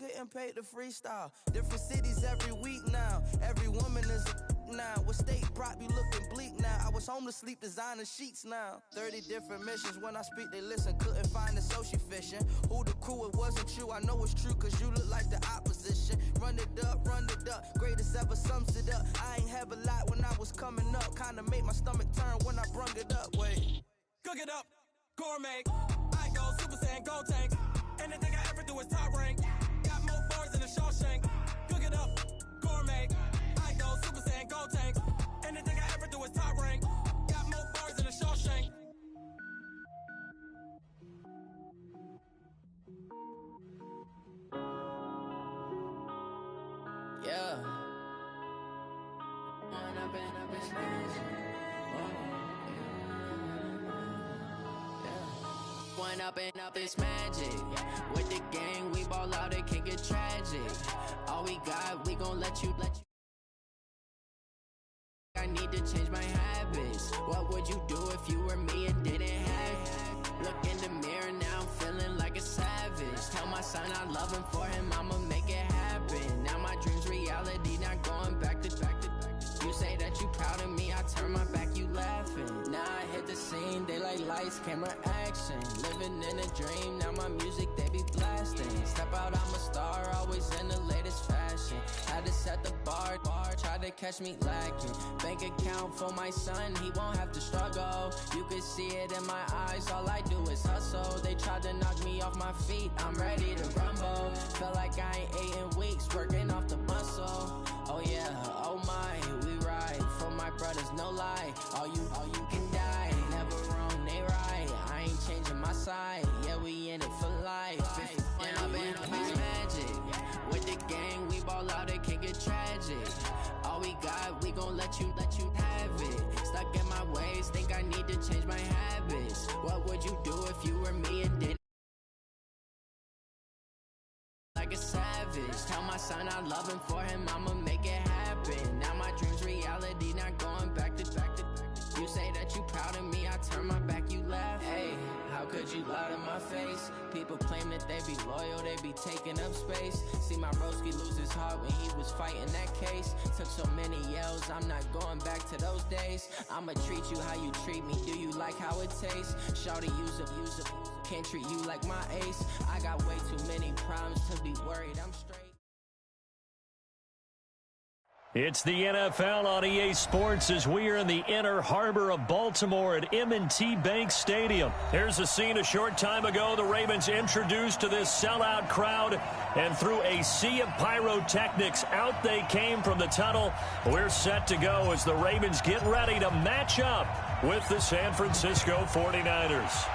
getting paid to freestyle. Different cities every week now. Every woman is a now. What state prop you looking bleak now? I was home to sleep, designer sheets now. 30 different missions. When I speak, they listen. Couldn't find it, so she fishing. Who the crew? It wasn't you. I know it's true, cause you look like the opposition. Run it up, run it up. Greatest ever sums it up. I ain't have a lot when I was coming up. Kinda made my stomach turn when I brung it up. Wait. Cook it up, gourmet. I go Super Saiyan, gold tank. Anything I ever do is top rank. Got more bars than a Shawshank. Cook it up, gourmet. I go Super Saiyan, gold tank. Anything I ever do is top rank. Got more bars than a Shawshank. Yeah. When I've been up, it's magic. With the gang, we ball out, it can get tragic. All we got, we gon' let you. I need to change my habits. What would you do if you were me and didn't have it? Look in the mirror, now I'm feeling like a savage. Tell my son I love him, for him I'ma make it happen. Now my dream's reality, not going back to. You say that you proud of me, I turn my back, you laughing. Now I hit the scene, daylight lights, camera action. Living in a dream, now my music, they be blasting. Step out, I'm a star, always in the latest fashion. Had to set the bar, try to catch me lacking. Bank account for my son, he won't have to struggle. You can see it in my eyes, all I do is hustle. They tried to knock me off my feet, I'm ready to rumble. Feel like I ain't ate in weeks, working off the muscle. Oh yeah, oh my, we ride for my brothers, no lie. All you can die, never wrong, they right. I ain't changing my side, yeah, we in it for life. When I've been up, it's magic. With the gang, we ball out, it can get tragic. All we got, we gon' let you have it. Stuck in my ways, think I need to change my habits. What would you do if you were me and didn't? Like a savage, tell my son I love him, for him I'ma make it happen. Now my dream's reality, not going back to. You say that you proud of me, I turn my back, you laugh. Hey, how could you lie to my face? People claim that they be loyal, they be taking up space. See my broski lose his heart when he was fighting that case. Took so many yells, I'm not going back to those days. I'ma treat you how you treat me, do you like how it tastes? Shawty, use up, can't treat you like my ace. I got way too many problems to be worried, I'm straight. It's the NFL on EA Sports as we are in the inner harbor of Baltimore at M&T Bank Stadium. Here's a scene a short time ago. The Ravens introduced to this sellout crowd, and through a sea of pyrotechnics, out they came from the tunnel. We're set to go as the Ravens get ready to match up with the San Francisco 49ers.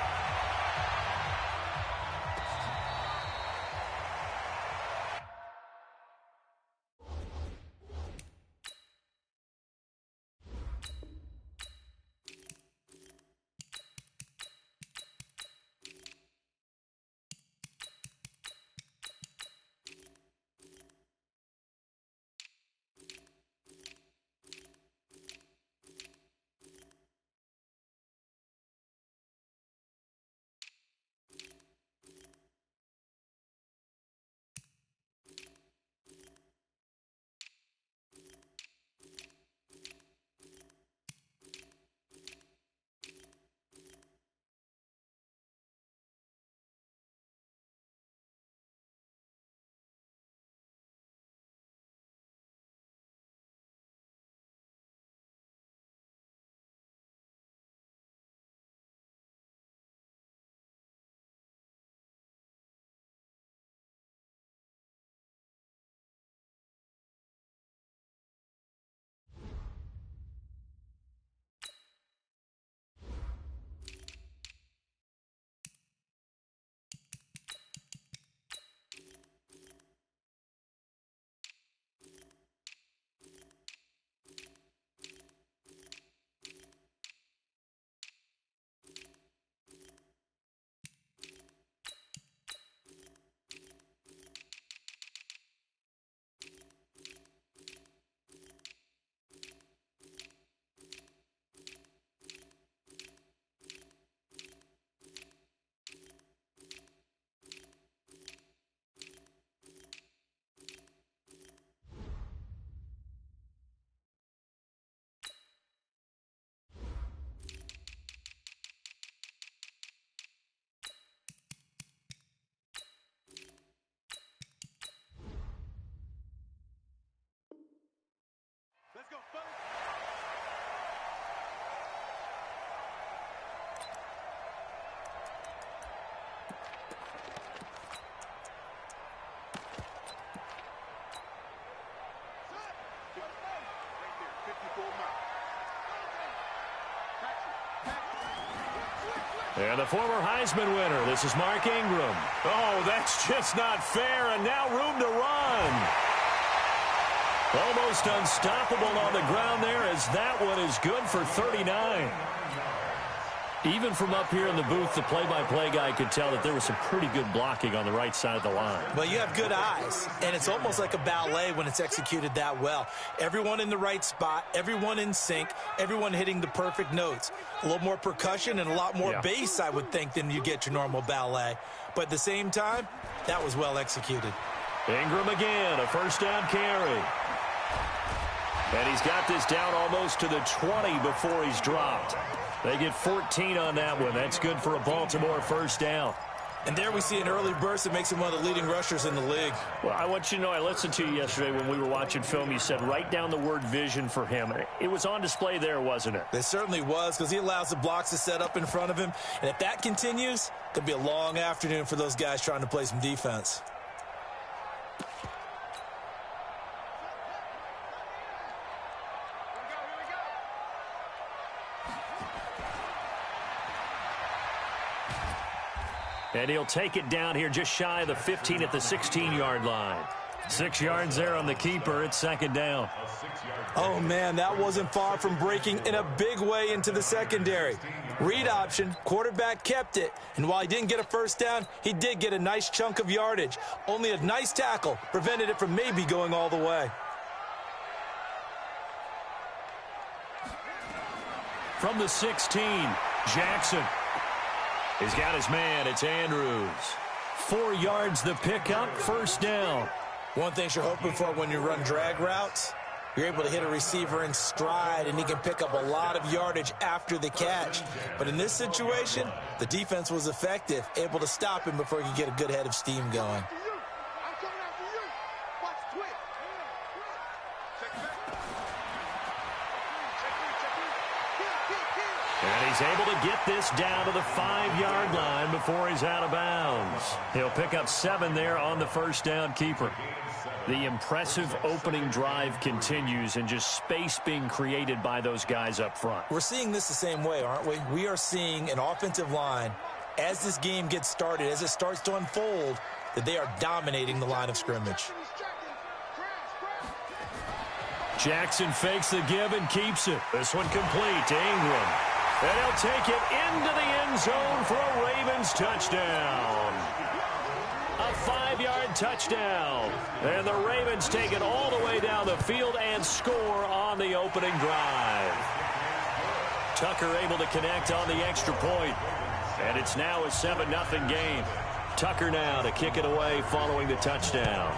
And the former Heisman winner, this is Mark Ingram. Oh, that's just not fair, and now room to run. Almost unstoppable on the ground there, as that one is good for 39. Even from up here in the booth, the play-by-play guy could tell that there was some pretty good blocking on the right side of the line. Well, you have good eyes, and it's almost like a ballet when it's executed that well. Everyone in the right spot, everyone in sync, everyone hitting the perfect notes. A little more percussion and a lot more bass, I would think, than you get your normal ballet. But at the same time, that was well executed. Ingram again, a first down carry. And he's got this down almost to the 20 before he's dropped. They get 14 on that one. That's good for a Baltimore first down. And there we see an early burst that makes him one of the leading rushers in the league. Well, I want you to know, I listened to you yesterday when we were watching film. You said write down the word vision for him. It was on display there, wasn't it? It certainly was, because he allows the blocks to set up in front of him. And if that continues, it could be a long afternoon for those guys trying to play some defense. And he'll take it down here just shy of the 15 at the 16-yard line. 6 yards there on the keeper. It's second down. Oh, man, that wasn't far from breaking in a big way into the secondary. Read option, quarterback kept it. And while he didn't get a first down, he did get a nice chunk of yardage. Only a nice tackle prevented it from maybe going all the way. From the 16, Jackson. He's got his man. It's Andrews. 4 yards the pickup, first down. One thing you're hoping for when you run drag routes, you're able to hit a receiver in stride, and he can pick up a lot of yardage after the catch. But in this situation, the defense was effective, able to stop him before he could get a good head of steam going. And he's able to get this down to the 5-yard line before he's out of bounds. He'll pick up 7 there on the first down keeper. The impressive opening drive continues, and just space being created by those guys up front. We're seeing this the same way, aren't we? We are seeing an offensive line, as this game gets started, as it starts to unfold, that they are dominating the line of scrimmage. Jackson fakes the give and keeps it. This one complete to Ingram. And he'll take it into the end zone for a Ravens touchdown. A 5-yard touchdown. And the Ravens take it all the way down the field and score on the opening drive. Tucker able to connect on the extra point. And it's now a 7-0 game. Tucker now to kick it away following the touchdown.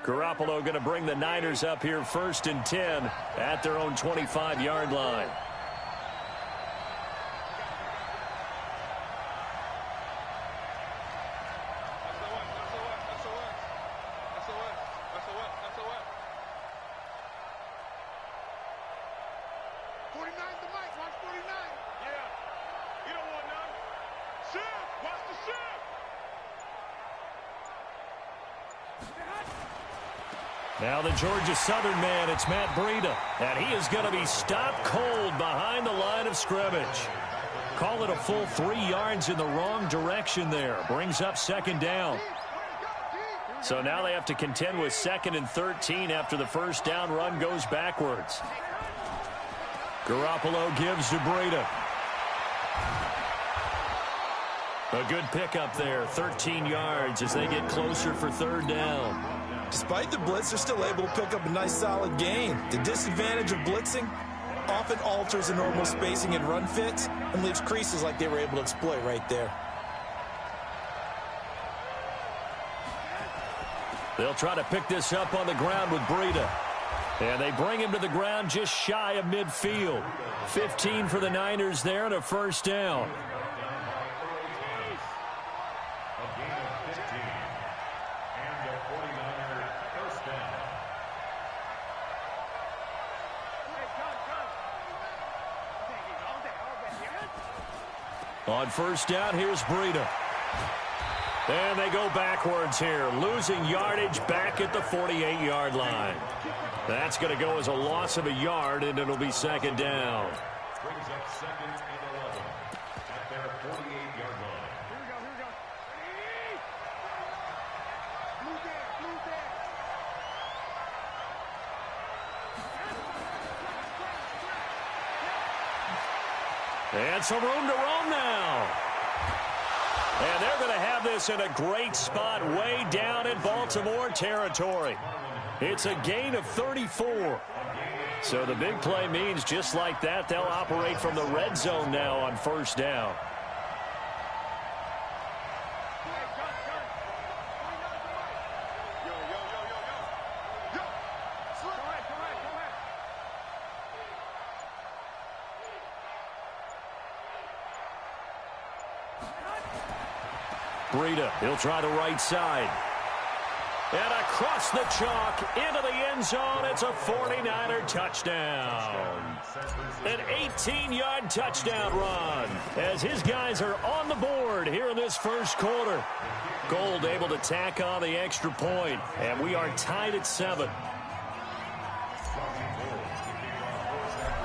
Garoppolo going to bring the Niners up here 1st and 10 at their own 25-yard line. Now the Georgia Southern man, it's Matt Breida. And he is going to be stopped cold behind the line of scrimmage. Call it a full 3 yards in the wrong direction there. Brings up second down. So now they have to contend with 2nd and 13 after the first down run goes backwards. Garoppolo gives to Breida. A good pickup there, 13 yards as they get closer for 3rd down. Despite the blitz, they're still able to pick up a nice solid gain. The disadvantage of blitzing often alters the normal spacing and run fits and leaves creases like they were able to exploit right there. They'll try to pick this up on the ground with Breida. And they bring him to the ground just shy of midfield. 15 for the Niners there and a first down. On first down, here's Breida. And they go backwards here, losing yardage back at the 48-yard line. That's going to go as a loss of a yard, and it'll be second down. Brings up second and 11 at their 48-yard line. Here we go, here we go. Blue there, blue there. And some room to roam now. And they're going to have this in a great spot way down in Baltimore territory. It's a gain of 34. So the big play means just like that, they'll operate from the red zone now on first down. Breida, he'll try the right side. And across the chalk, into the end zone, it's a 49er touchdown. An 18-yard touchdown run as his guys are on the board here in this first quarter. Gold able to tack on the extra point, and we are tied at 7.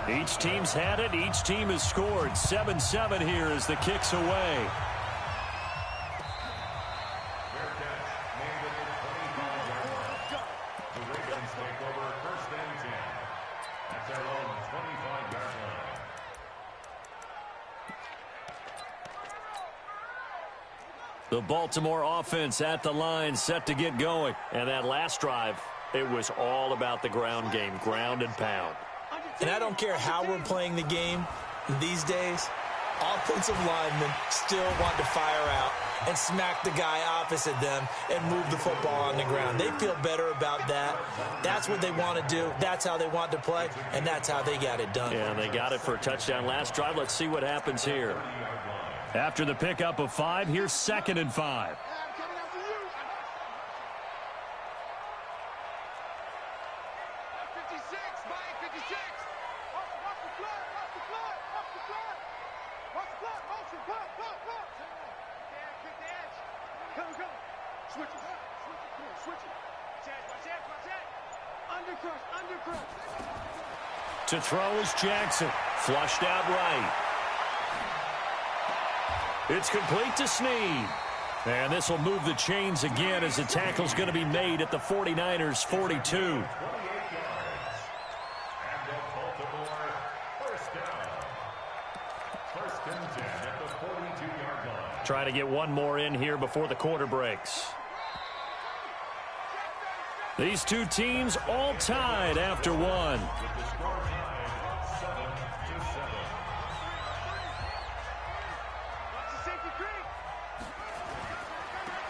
Each team's had it. Each team has scored. 7-7 here as the kick's away. The Baltimore offense at the line, set to get going. And that last drive, it was all about the ground game, ground and pound. And I don't care how we're playing the game these days, offensive linemen still want to fire out and smack the guy opposite them and move the football on the ground. They feel better about that. That's what they want to do. That's how they want to play, and that's how they got it done. Yeah, they got it for a touchdown last drive. Let's see what happens here. After the pickup of 5, here's 2nd and 5. To throw is Jackson. Flushed out right. It's complete to Snead. And this will move the chains again as the tackle's going to be made at the 49ers' 42. Try to get one more in here before the quarter breaks. These two teams all tied after one.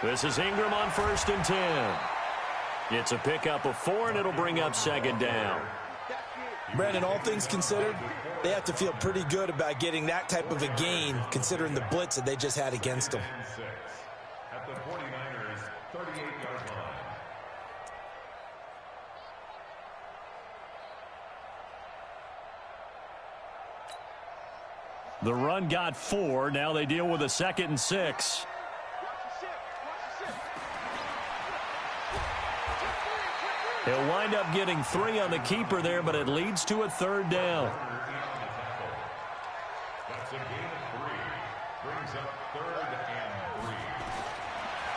This is Ingram on 1st and 10. It's a pickup of 4, and it'll bring up 2nd down. Brandon, all things considered, they have to feel pretty good about getting that type of a gain, considering the blitz that they just had against them. At the 49ers' 38-yard line. The run got 4. Now they deal with a 2nd and 6. He'll wind up getting 3 on the keeper there, but it leads to a 3rd down. That's a gain of 3. Brings up 3rd and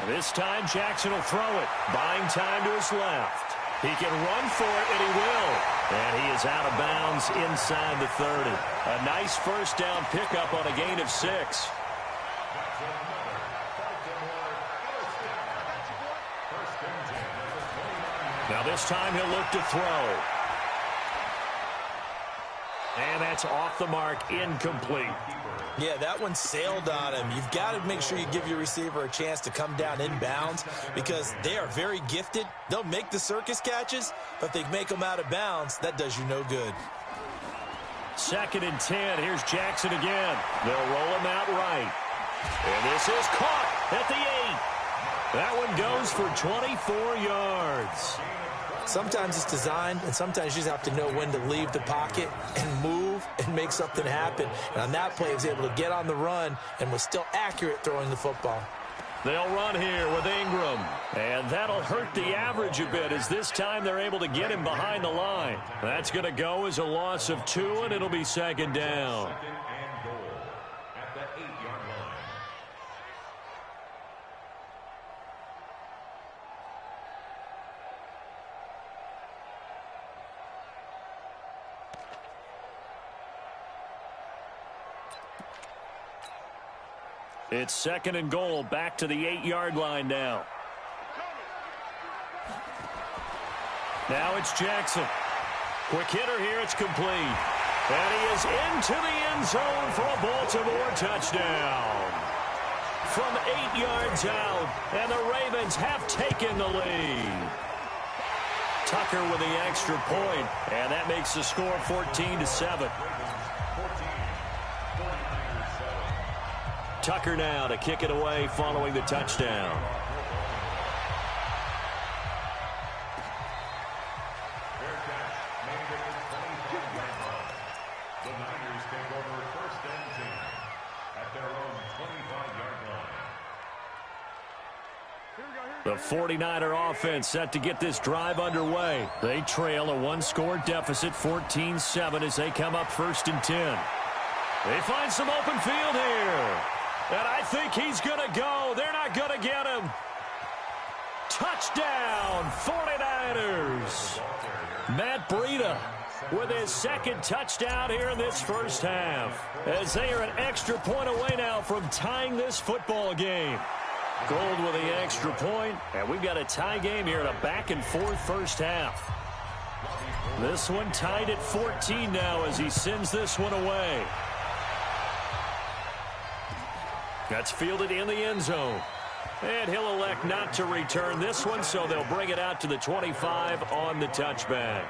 3. This time Jackson will throw it. Buying time to his left. He can run for it, and he will. And he is out of bounds inside the 30. A nice first down pickup on a gain of 6. Now this time he'll look to throw. And that's off the mark, incomplete. Yeah, that one sailed on him. You've got to make sure you give your receiver a chance to come down inbounds because they are very gifted. They'll make the circus catches, but if they make them out of bounds, that does you no good. 2nd and 10. Here's Jackson again. They'll roll him out right. And this is caught at the 8. That one goes for 24 yards. Sometimes it's designed, and sometimes you just have to know when to leave the pocket and move and make something happen. And on that play, he was able to get on the run and was still accurate throwing the football. They'll run here with Ingram. And that'll hurt the average a bit as this time they're able to get him behind the line. That's going to go as a loss of 2, and it'll be second down. Second and goal at the 8-yard line. It's second and goal, back to the 8-yard line now. Now it's Jackson. Quick hitter here, it's complete. And he is into the end zone for a Baltimore touchdown. From 8 yards out, and the Ravens have taken the lead. Tucker with the extra point, and that makes the score 14-7. Tucker now to kick it away following the touchdown. Fair catch made at the 25-yard line. The Niners take over first and 10 at their own 25-yard line. The 49er offense set to get this drive underway. They trail a one-score deficit, 14-7, as they come up first and 10. They find some open field here. And I think he's going to go. They're not going to get him. Touchdown, 49ers. Matt Breida with his second touchdown here in this first half, as they are an extra point away now from tying this football game. Gold with the extra point, and we've got a tie game here in a back-and-forth first half. This one tied at 14 now as he sends this one away. That's fielded in the end zone. And he'll elect not to return this one, so they'll bring it out to the 25 on the touchback.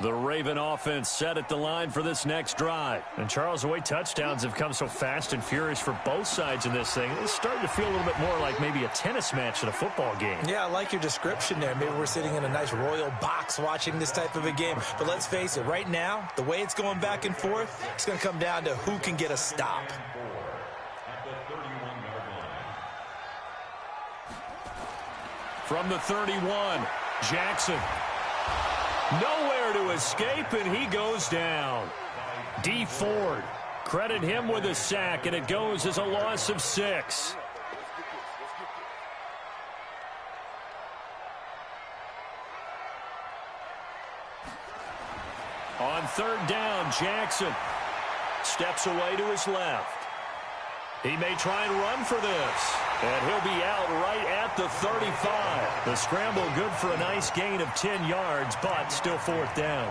The Raven offense set at the line for this next drive. And Charles, the way touchdowns have come so fast and furious for both sides in this thing, it's starting to feel a little bit more like maybe a tennis match in a football game. Yeah, I like your description there. Maybe we're sitting in a nice royal box watching this type of a game. But let's face it, right now, the way it's going back and forth, it's going to come down to who can get a stop. At the 31-yard line. From the 31, Jackson. Nowhere to escape, and he goes down. D. Ford, credit him with a sack, and it goes as a loss of 6. On third down, Jackson steps away to his left. He may try and run for this, and he'll be out right at the 35. The scramble good for a nice gain of 10 yards, but still fourth down.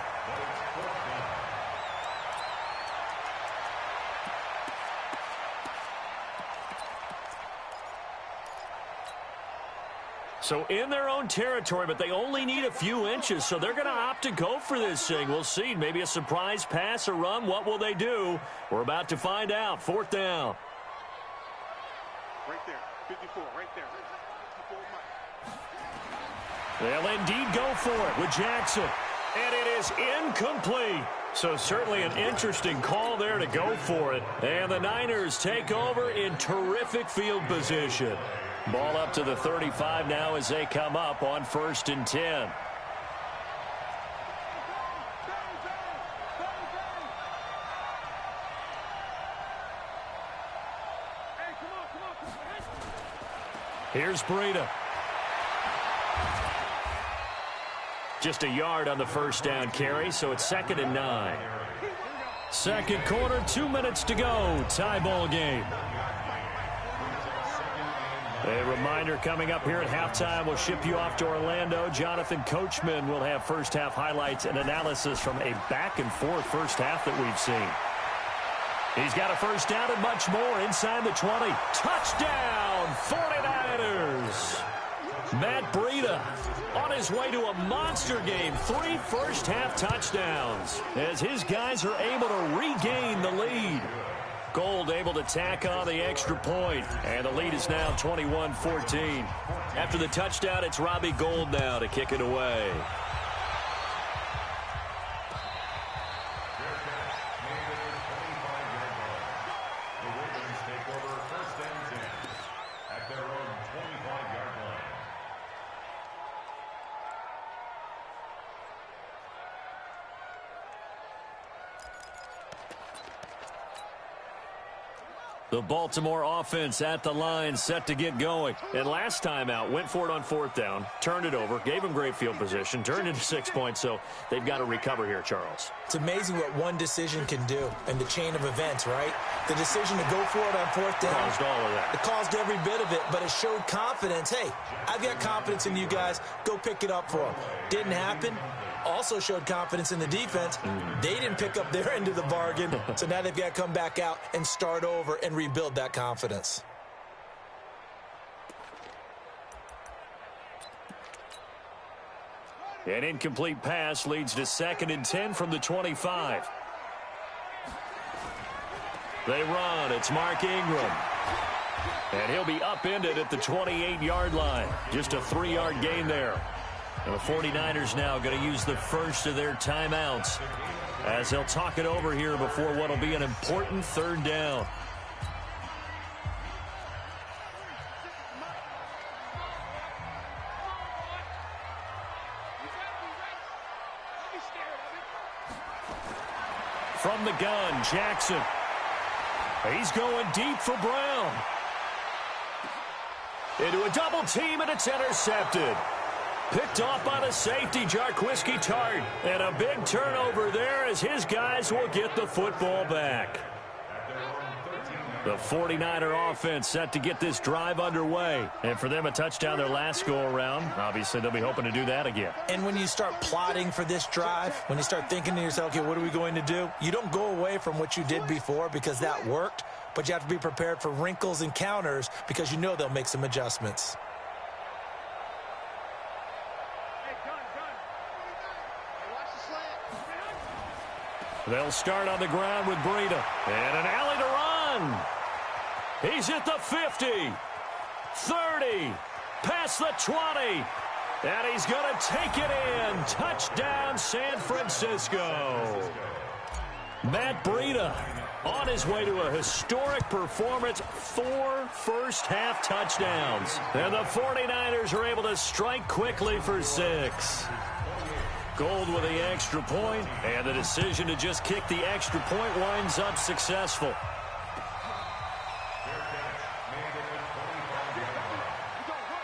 So in their own territory, but they only need a few inches, so they're going to opt to go for this thing. We'll see. Maybe a surprise pass or run. What will they do? We're about to find out. Fourth down. Right there, 54, right there. 54. They'll indeed go for it with Jackson. And it is incomplete. So certainly an interesting call there to go for it. And the Niners take over in terrific field position. Ball up to the 35 now as they come up on first and 10. Here's Breida. Just a yard on the first down carry, so it's second and 9. Second quarter, 2 minutes to go. Tie ball game. A reminder coming up here at halftime, we'll ship you off to Orlando. Jonathan Coachman will have first half highlights and analysis from a back-and-forth first half that we've seen. He's got a first down and much more inside the 20. Touchdown, 49ers! Matt Breida on his way to a monster game. 3 first-half touchdowns as his guys are able to regain the lead. Gold able to tack on the extra point, and the lead is now 21-14. After the touchdown, it's Robbie Gould now to kick it away. The Baltimore offense at the line, set to get going. And last time out, went for it on 4th down, turned it over, gave them great field position, turned it to 6 points, so they've got to recover here, Charles. It's amazing what one decision can do in the chain of events, right? The decision to go for it on 4th down. Caused all of that. It caused every bit of it, but it showed confidence. Hey, I've got confidence in you guys. Go pick it up for them. Didn't happen. Also showed confidence in the defense. They didn't pick up their end of the bargain, so now they've got to come back out and start over and rebuild that confidence. An incomplete pass leads to 2nd and 10 from the 25. They run. It's Mark Ingram. And he'll be upended at the 28-yard line. Just a 3-yard gain there. And the 49ers now going to use the first of their timeouts as they'll talk it over here before what will be an important 3rd down. From the gun, Jackson. He's going deep for Brown. Into a double team, and it's intercepted. Picked off by the safety, Jarquiski Tart. And a big turnover there as his guys will get the football back. The 49er offense set to get this drive underway. And for them, a touchdown their last go-around. Obviously, they'll be hoping to do that again. And when you start plotting for this drive, when you start thinking to yourself, okay, what are we going to do? You don't go away from what you did before because that worked. But you have to be prepared for wrinkles and counters because you know they'll make some adjustments. They'll start on the ground with Breida. And an alley to run. He's at the 50. 30. Past the 20. And he's going to take it in. Touchdown, San Francisco. Matt Breida on his way to a historic performance. 4 first-half touchdowns. And the 49ers are able to strike quickly for 6. Gould with the extra point, and the decision to just kick the extra point winds up successful. The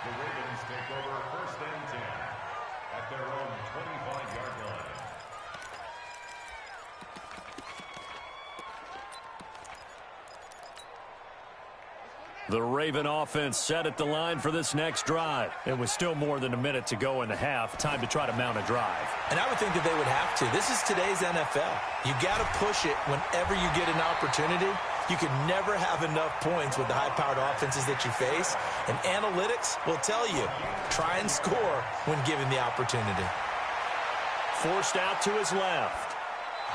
Ravens take over 1st and 10 at their own 25-yard line. The Raven offense set at the line for this next drive. It was still more than a minute to go in the half. Time to try to mount a drive. And I would think that they would have to. This is today's NFL. You got to push it whenever you get an opportunity. You can never have enough points with the high-powered offenses that you face. And analytics will tell you, try and score when given the opportunity. Forced out to his left.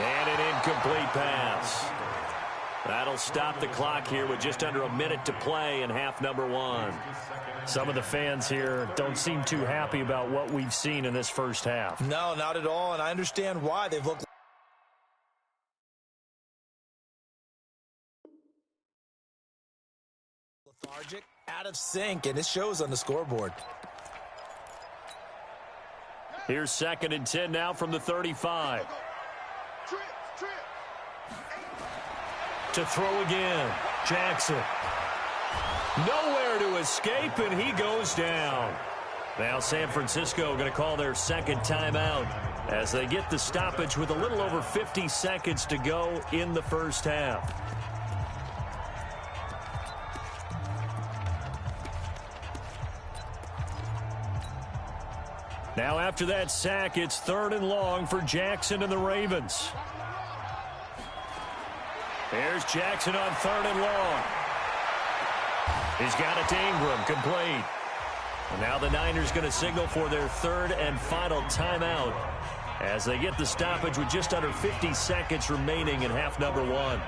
And an incomplete pass. That'll stop the clock here with just under a minute to play in half number 1. Some of the fans here don't seem too happy about what we've seen in this first half. No, not at all, and I understand why. They've looked lethargic, out of sync, and it shows on the scoreboard. Here's 2nd and 10 now from the 35. To throw again, Jackson. Nowhere to escape, and he goes down. Now San Francisco going to call their 2nd timeout as they get the stoppage with a little over 50 seconds to go in the first half. Now after that sack, it's 3rd and long for Jackson and the Ravens. Here's Jackson on 3rd and long. He's got it to Ingram, complete. And now the Niners going to signal for their third and final timeout as they get the stoppage with just under 50 seconds remaining in half number one.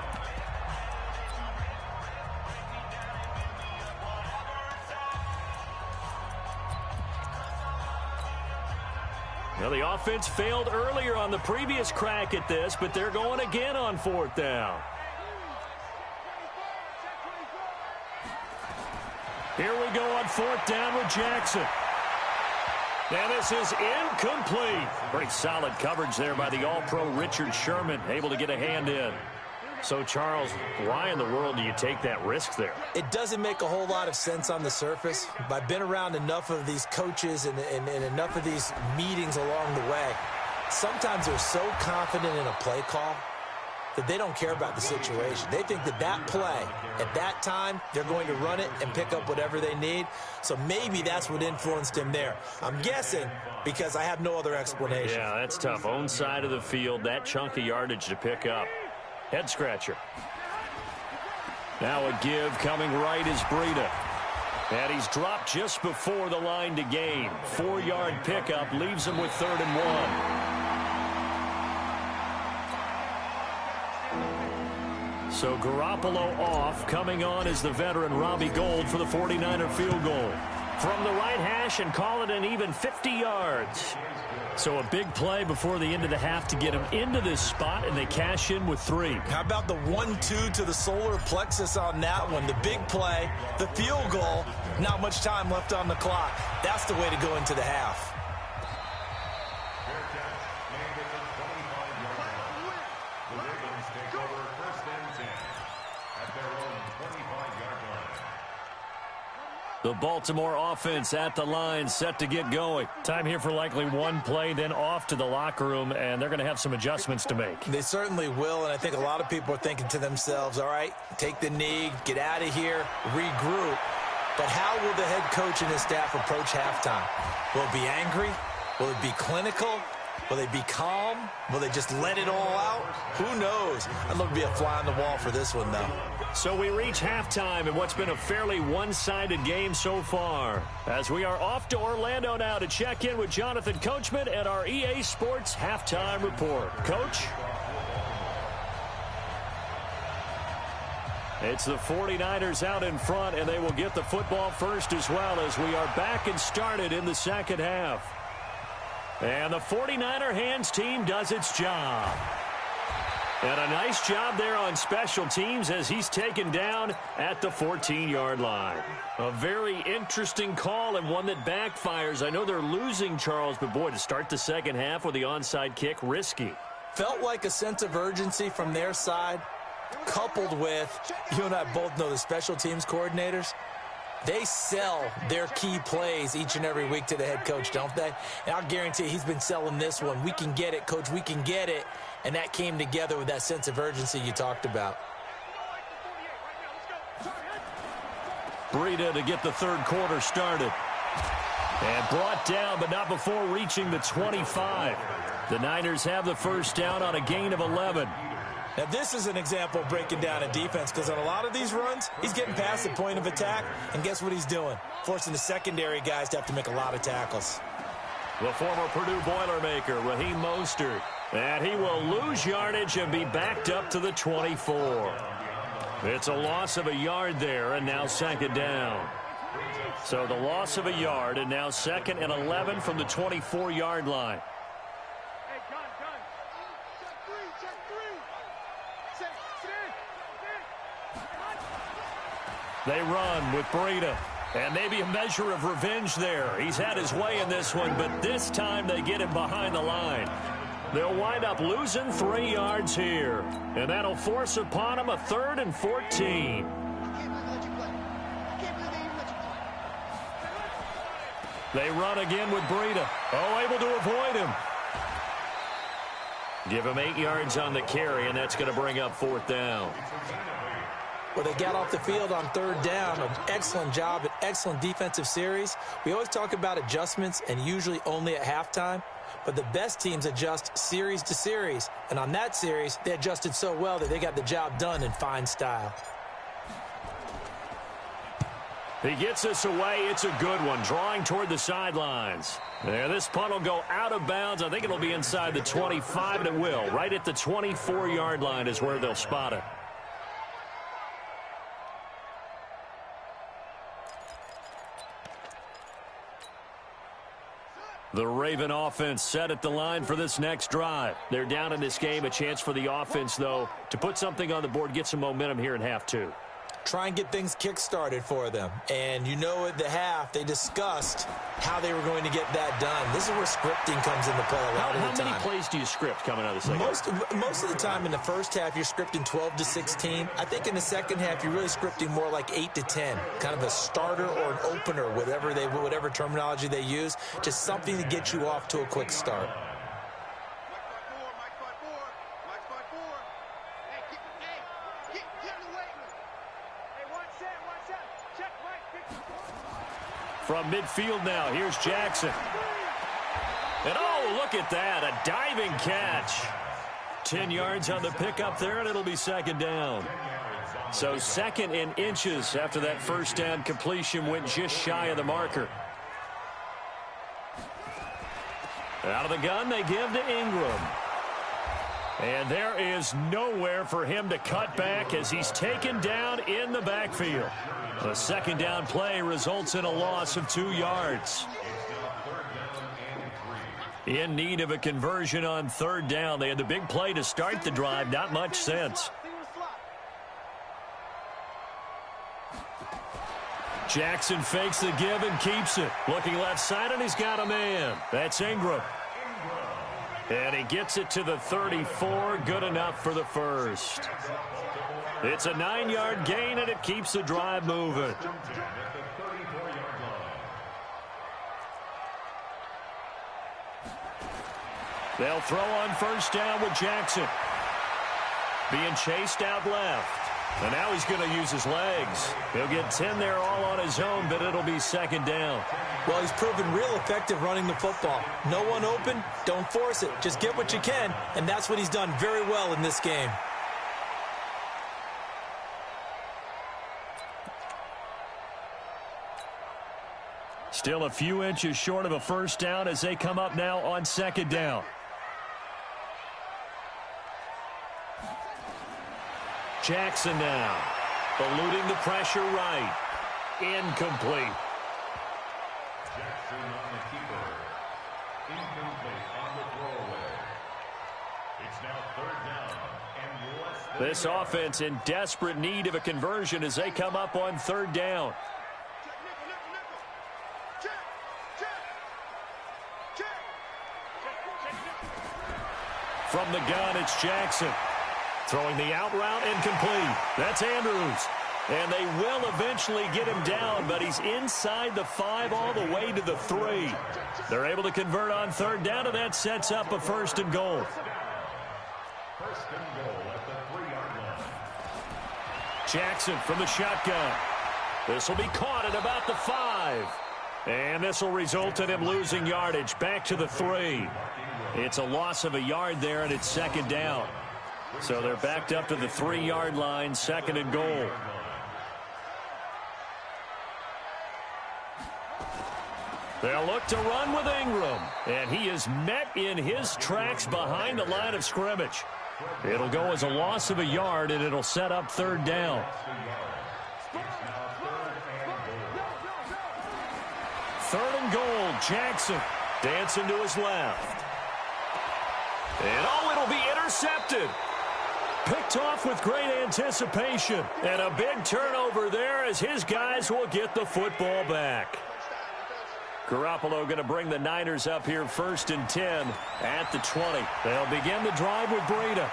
Well, the offense failed earlier on the previous crack at this, but they're going again on fourth down. Here we go on fourth down with Jackson. And this is incomplete. Pretty solid coverage there by the All-Pro Richard Sherman, able to get a hand in. So, Charles, why in the world do you take that risk there? It doesn't make a whole lot of sense on the surface. But I've been around enough of these coaches and enough of these meetings along the way. Sometimes they're so confident in a play call that they don't care about the situation. They think that that play, at that time, they're going to run it and pick up whatever they need. So maybe that's what influenced him there. I'm guessing because I have no other explanation. Yeah, that's tough. Own side of the field, that chunk of yardage to pick up. Head scratcher. Now a give coming right is Breida. And he's dropped just before the line to gain. 4-yard pickup leaves him with 3rd and 1. So Garoppolo off. Coming on is the veteran Robbie Gould for the 49er field goal. From the right hash and call it an even 50 yards. So a big play before the end of the half to get him into this spot, and they cash in with 3. How about the 1-2 to the solar plexus on that one? The big play, the field goal, not much time left on the clock. That's the way to go into the half. The Ravens take over 1st and 10 at their own 25-yard line. The Baltimore offense at the line, set to get going. Time here for likely one play, then off to the locker room, and they're going to have some adjustments to make. They certainly will, and I think a lot of people are thinking to themselves, all right, take the knee, get out of here, regroup. But how will the head coach and his staff approach halftime? Will it be angry? Will it be clinical? Will they be calm? Will they just let it all out? Who knows? I'd love to be a fly on the wall for this one, though. So we reach halftime in what's been a fairly one-sided game so far. As we are off to Orlando now to check in with Jonathan Coachman at our EA Sports Halftime Report. Coach? It's the 49ers out in front, and they will get the football first as well as we are back and started in the second half. And the 49er hands team does its job. And a nice job there on special teams as he's taken down at the 14-yard line. A very interesting call and one that backfires. I know they're losing, Charles, but boy, to start the second half with the onside kick, risky. Felt like a sense of urgency from their side, coupled with, you and I both know the special teams coordinators. They sell their key plays each and every week to the head coach, don't they? And I'll guarantee he's been selling this one. We can get it, coach, we can get it. And that came together with that sense of urgency you talked about. Breida to get the third quarter started. And brought down, but not before reaching the 25. The Niners have the first down on a gain of 11. Now, this is an example of breaking down a defense because on a lot of these runs, he's getting past the point of attack, and guess what he's doing? Forcing the secondary guys to have to make a lot of tackles. The former Purdue Boilermaker, Raheem Mostert, and he will lose yardage and be backed up to the 24. It's a loss of a yard there, and now second down. So the loss of a yard, and now 2nd and 11 from the 24-yard line. They run with Breida, and maybe a measure of revenge there. He's had his way in this one, but this time they get him behind the line. They'll wind up losing 3 yards here, and that'll force upon him a 3rd and 14. They run again with Breida. Oh, able to avoid him. Give him 8 yards on the carry, and that's going to bring up 4th down. Well, they got off the field on 3rd down. An excellent job, an excellent defensive series. We always talk about adjustments and usually only at halftime, but the best teams adjust series to series. And on that series, they adjusted so well that they got the job done in fine style. He gets this away. It's a good one, drawing toward the sidelines. There, this punt will go out of bounds. I think it'll be inside the 25, and it will. Right at the 24-yard line is where they'll spot it. The Raven offense set at the line for this next drive. They're down in this game. A chance for the offense, though, to put something on the board, get some momentum here in half two. Try and get things kick-started for them. And you know at the half, they discussed how they were going to get that done. This is where scripting comes into play a lot of the time. How many plays do you script coming out of the second? Most of the time in the first half, you're scripting 12 to 16. I think in the second half, you're really scripting more like 8 to 10. Kind of a starter or an opener, whatever terminology they use. Just something to get you off to a quick start. From midfield now, here's Jackson. And oh, look at that, a diving catch. 10 yards on the pickup there, and it'll be second down. So second in inches after that first down completion went just shy of the marker. Out of the gun, they give to Ingram. And there is nowhere for him to cut back as he's taken down in the backfield. A second down play results in a loss of 2 yards. In need of a conversion on third down. They had the big play to start the drive. Not much sense. Jackson fakes the give and keeps it. Looking left side, and he's got a man. That's Ingram. And he gets it to the 34. Good enough for the first. It's a 9-yard gain, and it keeps the drive moving. They'll throw on first down with Jackson. Being chased out left. And now he's going to use his legs. He'll get 10 there all on his own, but it'll be second down. Well, he's proven real effective running the football. No one open, don't force it. Just get what you can, and that's what he's done very well in this game. Still a few inches short of a first down as they come up now on second down. Jackson now, eluding the pressure right. Incomplete. Jackson on the keeper. Incomplete on the throwaway. It's now third down and less than This offense in desperate need of a conversion as they come up on third down. From the gun, it's Jackson. Throwing the out route incomplete. That's Andrews. And they will eventually get him down, but he's inside the 5 all the way to the 3. They're able to convert on third down, and that sets up a first and goal. First and goal at the 3-yard line. Jackson from the shotgun. This will be caught at about the 5. And this will result in him losing yardage back to the 3. It's a loss of a yard there, and it's second down. So they're backed up to the 3-yard line, second and goal. They'll look to run with Ingram, and he is met in his tracks behind the line of scrimmage. It'll go as a loss of a yard, and it'll set up third down. Third and goal, Jackson dancing to his left. And oh, it'll be intercepted. Picked off with great anticipation. And a big turnover there as his guys will get the football back. Garoppolo going to bring the Niners up here first and 10 at the 20. They'll begin the drive with Breida.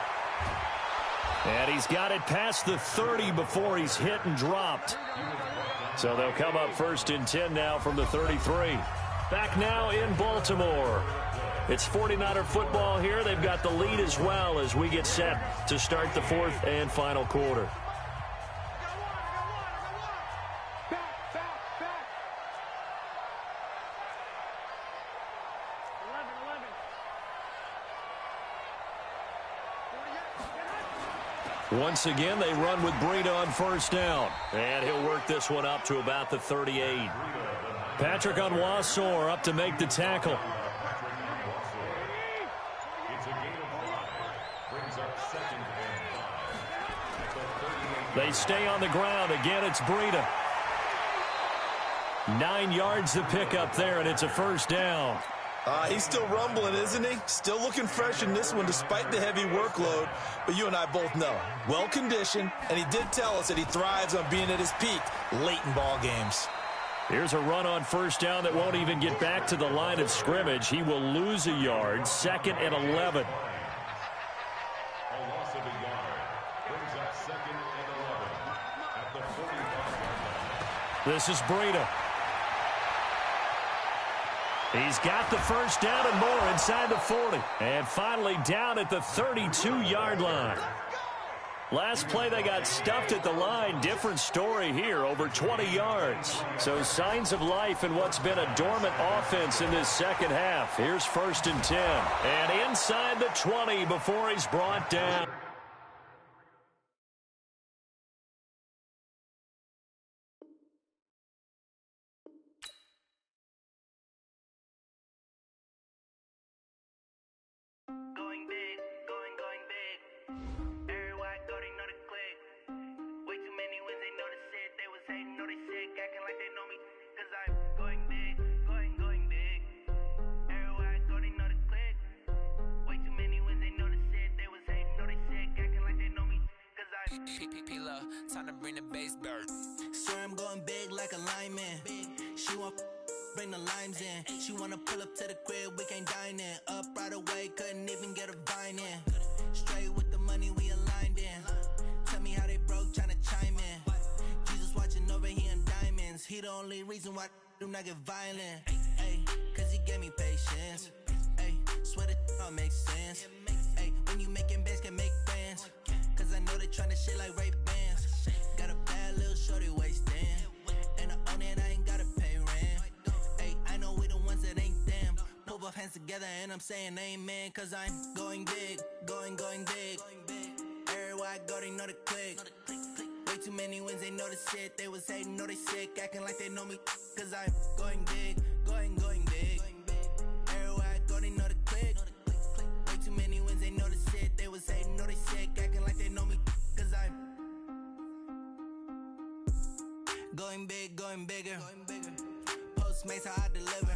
And he's got it past the 30 before he's hit and dropped. So they'll come up first and 10 now from the 33. Back now in Baltimore. It's 49er football here. They've got the lead as well as we get set to start the fourth and final quarter. Once again, they run with Breida on first down. And he'll work this one up to about the 38. Patrick Onwuasor up to make the tackle. It's a gain of 5. Brings up 2nd and 5. At the 38. They stay on the ground. Again, it's Breida. 9 yards to pick up there, and it's a first down. He's still rumbling, isn't he? Still looking fresh in this one despite the heavy workload. But you and I both know, well-conditioned, and he did tell us that he thrives on being at his peak late in ball games. Here's a run on first down that won't even get back to the line of scrimmage. He will lose a yard, 2nd and 11. A loss of a yard. Brings up 2nd and 11. At the 45-yard line. This is Breida. He's got the first down and more inside the 40. And finally down at the 32-yard line. Last play, they got stuffed at the line. Different story here, over 20 yards. So signs of life in what's been a dormant offense in this second half. Here's 1st and 10. And inside the 20 before he's brought down. Time to bring the base bird. Swear I'm going big like a lineman. She want bring the limes in. She wanna pull up to the crib, we can't dine in. Up right away, couldn't even get a vine in. Straight with the money we aligned in. Tell me how they broke, tryna chime in. Jesus watching over here in diamonds. He the only reason why I do not get violent. Ay, cause he gave me patience. Ay, swear that all makes sense. Ay, when you making bands can make friends. Cause I know they tryna shit like Ray Bans. Got a bad little shorty wasting. And I own it, I ain't gotta pay rent. Ay, I know we the ones that ain't them. Put both hands together and I'm saying amen. Cause I'm going big, going big. Everywhere I go, they know the click. Way too many wins, they know the shit. They was hating, know they sick, acting like they know me. Cause I'm going big, going big. Everywhere I go, they know the click. Way too many wins, they know the shit. They was hating, know they sick, acting like they know me. Cause I'm going big, going bigger. Postmates how I deliver.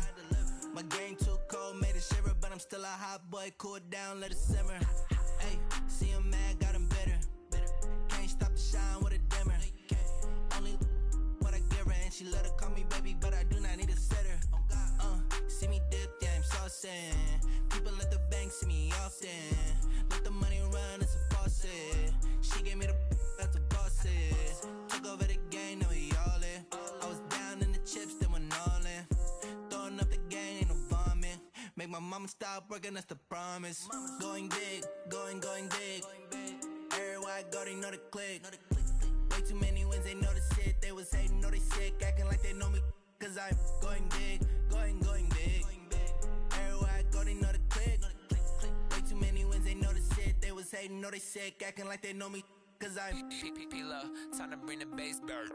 My game too cold, made it shiver. But I'm still a hot boy, cool it down, let it simmer. Hey, see him mad, got him bitter. Can't stop the shine with a dimmer. Only what I give her, and she let her call me baby, but I do not need a sitter. See me dip, yeah, I'm saucing. People at the bank see me often. Let the money run, it's a faucet. She gave me the that's a boss it. Took over the game, now we all in. I was down in the chips, then went all in. Throwing up the game, ain't no vomit. Make my mama stop working, that's the promise. Going big, going big. Everywhere I go, they know the click. Way too many wins, they know the shit. They was hating, know they sick, acting like they know me. Cause I'm going big, going big. Everywhere I go, they know the click. Way too many wins, they know the shit. They was hating, know they sick, acting like they know me. Cause I'm P-Love, time to bring the bass bird.